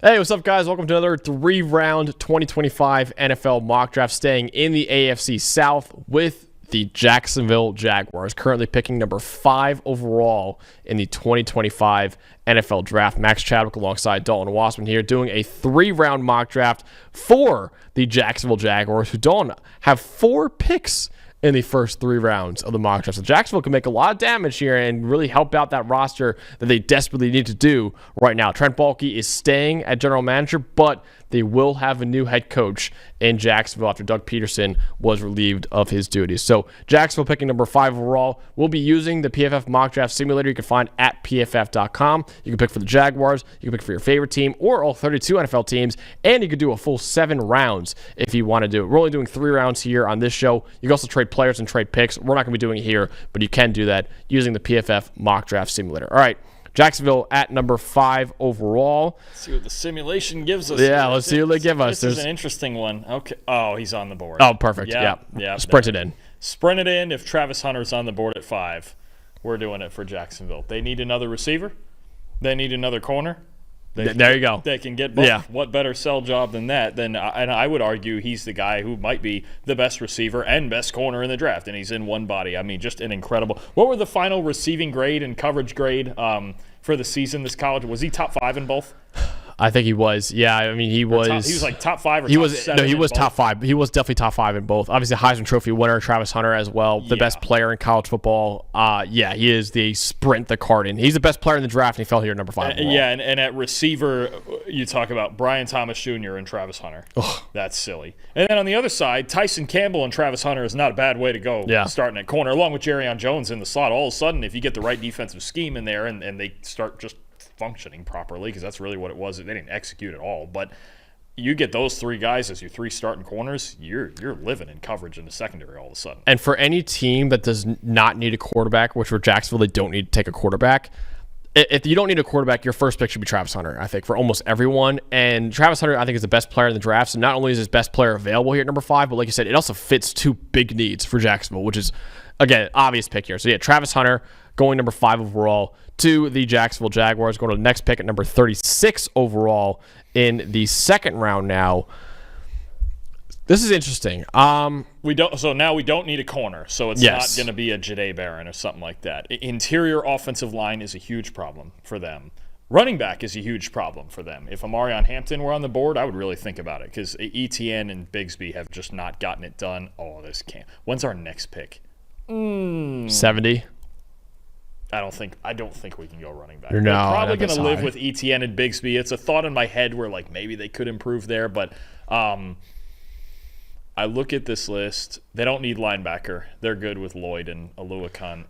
Hey, what's up, guys? Welcome to another 3-round 2025 NFL mock draft, staying in the AFC South with the Jacksonville Jaguars, currently picking number 5 overall in the 2025 NFL Draft. Max Chadwick alongside Dalton Wasserman here, doing a 3-round mock draft for the Jacksonville Jaguars, who don't have 4 picks in the first 3 rounds of the mock draft. So Jacksonville can make a lot of damage here and really help out that roster that they desperately need to do right now. Trent Baalke is staying at general manager, but they will have a new head coach in Jacksonville after Doug Peterson was relieved of his duties. So Jacksonville picking number 5 overall. We'll be using the PFF Mock Draft Simulator you can find at pff.com. You can pick for the Jaguars, you can pick for your favorite team or all 32 NFL teams, and you can do a full 7 rounds if you want to do it. We're only doing 3 rounds here on this show. You can also trade players and trade picks. We're not going to be doing it here, but you can do that using the PFF Mock Draft Simulator. All right. Jacksonville at number 5 overall. Let's see what the simulation gives us. Yeah, let's see what they give us. This is an interesting one. Okay. Oh, he's on the board. Oh, perfect. Yeah. Sprint it in. Sprint it in. If Travis Hunter's on the board at 5, we're doing it for Jacksonville. They need another receiver. They need another corner. There you go. They can get both. Yeah. What better sell job than that? And I would argue he's the guy who might be the best receiver and best corner in the draft, and he's in one body. I mean, just an incredible. What were the final receiving grade and coverage grade for the season this college? Was he top 5 in both? I think he was. Yeah, I mean, he was. He was like top 5 or he top was, 7. No, he was both? top 5. He was definitely top 5 in both. Obviously, Heisman Trophy winner Travis Hunter as well, the best player in college football. Yeah, he is the sprint, the Cardin. He's the best player in the draft, and he fell here at number 5. And at receiver, you talk about Brian Thomas Jr. and Travis Hunter. Ugh. That's silly. And then on the other side, Tyson Campbell and Travis Hunter is not a bad way to go. Yeah. Starting at corner, along with Jerrion Jones in the slot. All of a sudden, if you get the right defensive scheme in there and they start just functioning properly, because that's really what it was. They didn't execute at all, but you get those 3 guys as your 3 starting corners, you're living in coverage in the secondary all of a sudden. And for any team that does not need a quarterback, which for Jacksonville, they don't need to take a quarterback. If you don't need a quarterback, your first pick should be Travis Hunter, I think, for almost everyone. And Travis Hunter, I think, is the best player in the draft. So not only is his best player available here at number 5, but like you said, it also fits 2 big needs for Jacksonville, which is, again, obvious pick here. So yeah, Travis Hunter going number 5 overall to the Jacksonville Jaguars, going to the next pick at number 36 overall in the second round now. This is interesting. So now we don't need a corner, so it's not going to be a Jahdae Barron or something like that. Interior offensive line is a huge problem for them. Running back is a huge problem for them. If Amarion Hampton were on the board, I would really think about it, because Etienne and Bigsby have just not gotten it done. Oh, this can't. When's our next pick? 70. I don't think we can go running back. No, They're probably that's going to live high. with Etienne and Bigsby. It's a thought in my head where like maybe they could improve there, but I look at this list. They don't need linebacker. They're good with Lloyd and Aluakon.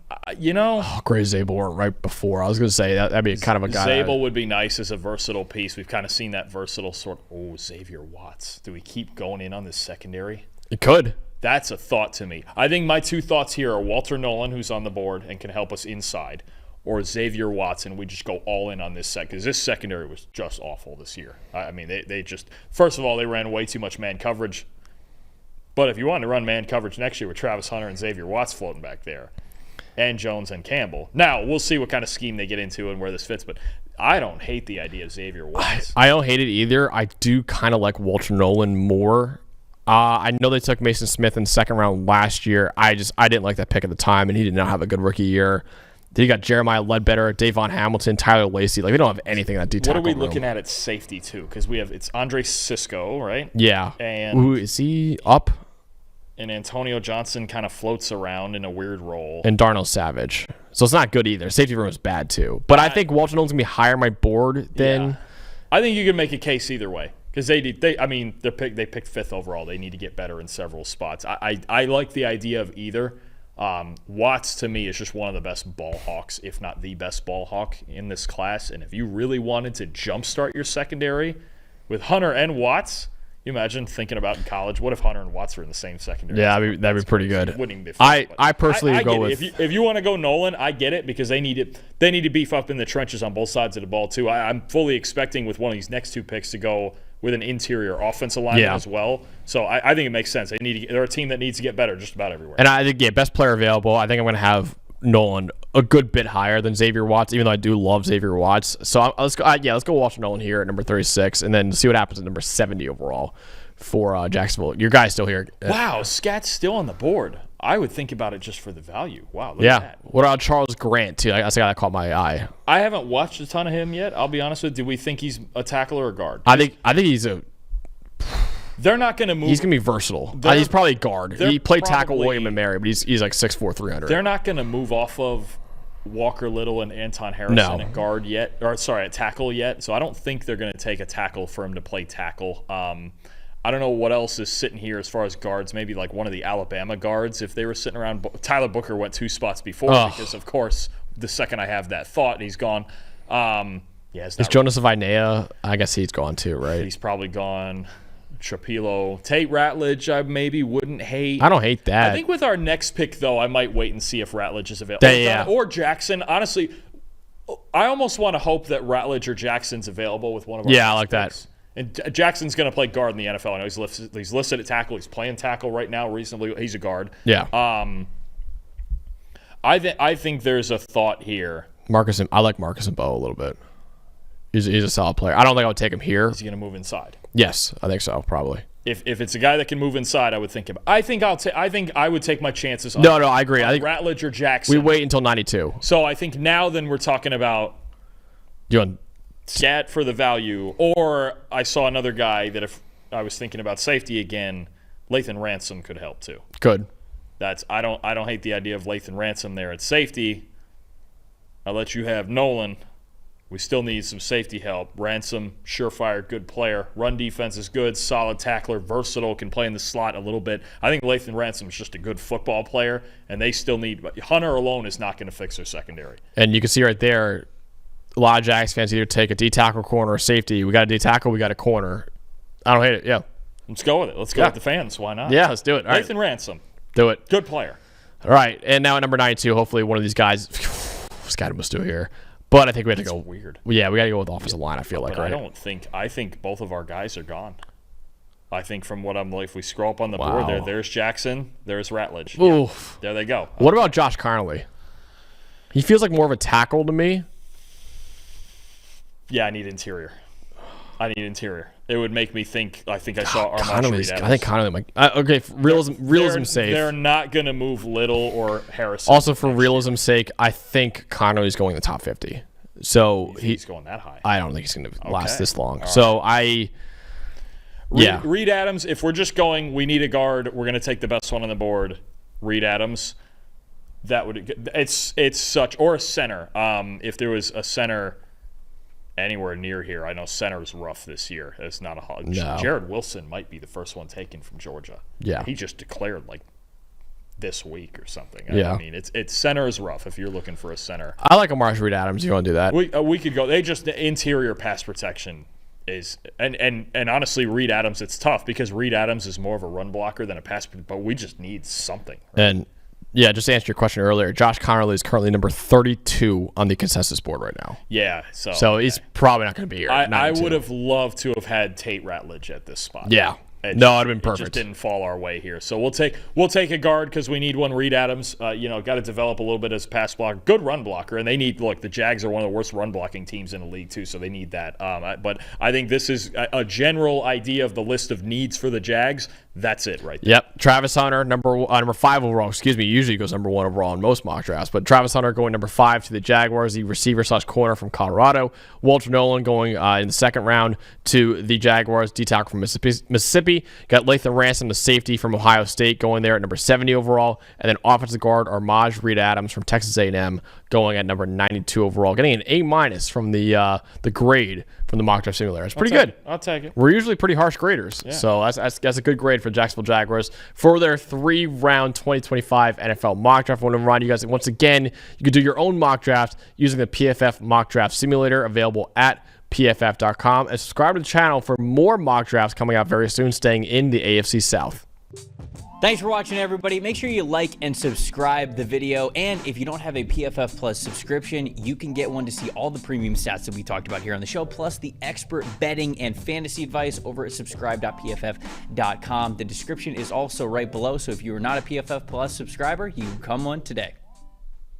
Gray Zabel weren't right before. I was going to say that'd be kind of a guy. Zabel would be nice as a versatile piece. We've kind of seen that versatile sort. Oh, Xavier Watts. Do we keep going in on this secondary? It could. That's a thought to me. I think my 2 thoughts here are Walter Nolan, who's on the board and can help us inside, or Xavier Watson. We just go all in on this set, because this secondary was just awful this year. I mean, they just, first of all, they ran way too much man coverage. But if you wanted to run man coverage next year with Travis Hunter and Xavier Watts floating back there, and Jones and Campbell. Now, we'll see what kind of scheme they get into and where this fits, but I don't hate the idea of Xavier Watts. I don't hate it either. I do kind of like Walter Nolan more. I know they took Mason Smith in the second round last year. I didn't like that pick at the time, and he did not have a good rookie year. Then you got Jeremiah Ledbetter, Davon Hamilton, Tyler Lacey. Like, we don't have anything in that D-tackle room. What are we room. looking at safety, too? Because it's Andre Cisco, right? Yeah. And ooh, is he up? And Antonio Johnson kind of floats around in a weird role. And Darnell Savage. So it's not good either. Safety room is bad, too. But I think Walter Nolan's going to be higher on my board than... Yeah. I think you can make a case either way. Because they picked 5th overall. They need to get better in several spots. I like the idea of either. Watts, to me, is just one of the best ball hawks, if not the best ball hawk in this class. And if you really wanted to jumpstart your secondary with Hunter and Watts, you imagine thinking about in college, what if Hunter and Watts were in the same secondary? Yeah, that'd be pretty good. It wouldn't even be fun, I personally would go with... If you want to go Nolan, I get it, because they need to beef up in the trenches on both sides of the ball, too. I'm fully expecting with one of these next 2 picks to go with an interior offensive lineman as well. So I think it makes sense. They're a team that needs to get better just about everywhere. And I think, best player available. I think I'm going to have Nolan a good bit higher than Xavier Watts, even though I do love Xavier Watts. So let's go Walter Nolan here at number 36, and then see what happens at number 70 overall for Jacksonville. Your guy's still here. Wow, Scat's still on the board. I would think about it just for the value. Wow, look at that. What about Charles Grant, too? That's the guy that caught my eye. I haven't watched a ton of him yet. I'll be honest with you. Do we think he's a tackle or a guard? I think he's a... They're not going to move. He's going to be versatile. He's probably a guard. He played tackle William and Mary, but he's like 6'4", 300. They're not going to move off of Walker Little and Anton Harrison at guard yet. At tackle yet. So I don't think they're going to take a tackle for him to play tackle. I don't know what else is sitting here as far as guards. Maybe like one of the Alabama guards if they were sitting around. Tyler Booker went 2 spots before because, of course, the second I have that thought, he's gone. Is Jonas Vainea? I guess he's gone too, right? He's probably gone. Trapilo. Tate Ratledge, I maybe wouldn't hate. I don't hate that. I think with our next pick, though, I might wait and see if Ratledge is available. Or Jackson. Honestly, I almost want to hope that Ratledge or Jackson's available with one of our I like picks. And Jackson's going to play guard in the NFL. I know he's listed at tackle. He's playing tackle right now reasonably. He's a guard. Yeah. I think there's a thought here. I like Marcus and Bo a little bit. He's a solid player. I don't think I would take him here. Is he going to move inside? Yes, I think so, probably. If it's a guy that can move inside, I would think about. I think I would take my chances on. No, I agree. I think Ratledge or Jackson. We wait until 92. So I think now then we're talking about Scat for the value, or I saw another guy that if I was thinking about safety again, Lathan Ransom could help too. Good. I don't hate the idea of Lathan Ransom there at safety. I'll let you have Nolan. We still need some safety help. Ransom, surefire, good player. Run defense is good, solid tackler, versatile, can play in the slot a little bit. I think Lathan Ransom is just a good football player, and they still need – Hunter alone is not going to fix their secondary. And you can see right there, a lot of Jags fans either take a D-tackle, corner, or safety. We got a D-tackle, we got a corner. I don't hate it, yeah. Let's go with it. Let's go with the fans. Why not? Yeah, let's do it. All Lathan Ransom. Do it. Good player. All right, and now at number 92, hopefully one of these guys – Scott must do here. But I think we have to go. Weird. Yeah, we got to go with offensive line. I feel like, right? I think both of our guys are gone. I think from what I'm like, if we scroll up on the board, there's Jackson, there's Ratledge. Oof. Yeah, there they go. What about Josh Connolly? He feels like more of a tackle to me. Yeah, I need interior. It would make me think. I think I saw Armand. I think Connolly. Okay, for realism's sake. They're not going to move Little or Harrison. Also, for realism's sake, I think Connolly's going in the top 50. So he's going that high. I don't think he's going to last this long. All so right. Reed Adams. If we're just going, we need a guard. We're going to take the best one on the board. Reed Adams. That would. It's such or a center. If there was a center anywhere near here, I know center's rough this year. It's not a hard. No. Jared Wilson might be the first one taken from Georgia. Yeah, he just declared like this week or something. Yeah, I mean it's center is rough if you're looking for a center. I like Amari Reed Adams. You want to do that? We could go. The interior pass protection is and honestly Reed Adams. It's tough because Reed Adams is more of a run blocker than a pass, but we just need something. Right? And yeah, just to answer your question earlier, Josh Connolly is currently number 32 on the consensus board right now. Yeah, so he's probably not going to be here. I would have loved to have had Tate Ratledge at this spot. Yeah. No, it would have been perfect. It just didn't fall our way here. So we'll take a guard because we need one. Reed Adams, got to develop a little bit as a pass blocker. Good run blocker. And they need, the Jags are one of the worst run blocking teams in the league too, so they need that. But I think this is a general idea of the list of needs for the Jags. That's it right there. Yep. Travis Hunter, number 5 overall. Excuse me. Usually goes number 1 overall in most mock drafts. But Travis Hunter going number 5 to the Jaguars, the receiver/corner from Colorado. Walter Nolan going in the second round to the Jaguars, D-tackle from Mississippi. Got Lathan Ransom, the safety from Ohio State, going there at number 70 overall. And then offensive guard Armaj Reed Adams from Texas A&M going at number 92 overall. Getting an A- from the grade from the Mock Draft Simulator. It's pretty good. I'll take it. We're usually pretty harsh graders. Yeah. So that's a good grade for the Jacksonville Jaguars for their 3-round 2025 NFL Mock Draft. I want to remind you guys that once again, you can do your own mock draft using the PFF Mock Draft Simulator available at PFF.com. And subscribe to the channel for more mock drafts coming out very soon, staying in the AFC South. Thanks for watching, everybody. Make sure you like and subscribe the video. And if you don't have a PFF Plus subscription, you can get one to see all the premium stats that we talked about here on the show, plus the expert betting and fantasy advice over at subscribe.pff.com. The description is also right below, so if you are not a PFF Plus subscriber, you can become one today.